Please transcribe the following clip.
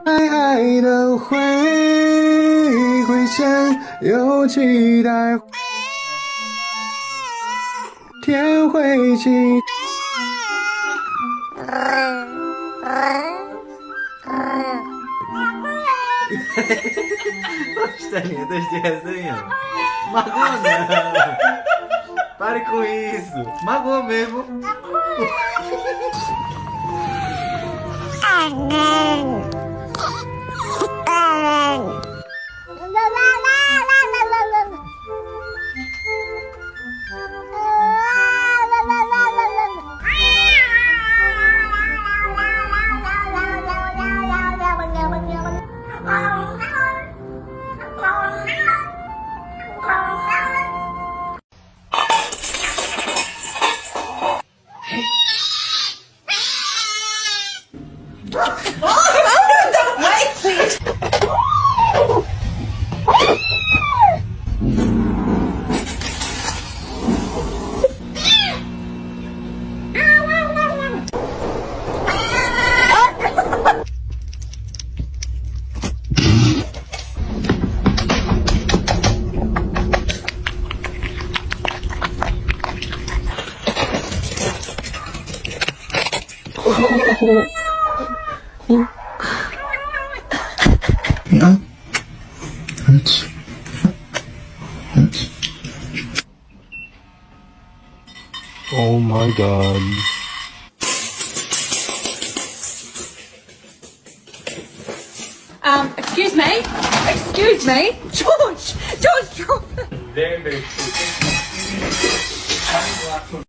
爱爱的回前有期待，天会晴。Poxa, linda, de resenha. Magoa não. Pare com isso. Magoa mesmo. Oh my god. Excuse me? Excuse me? George! George! Damn it.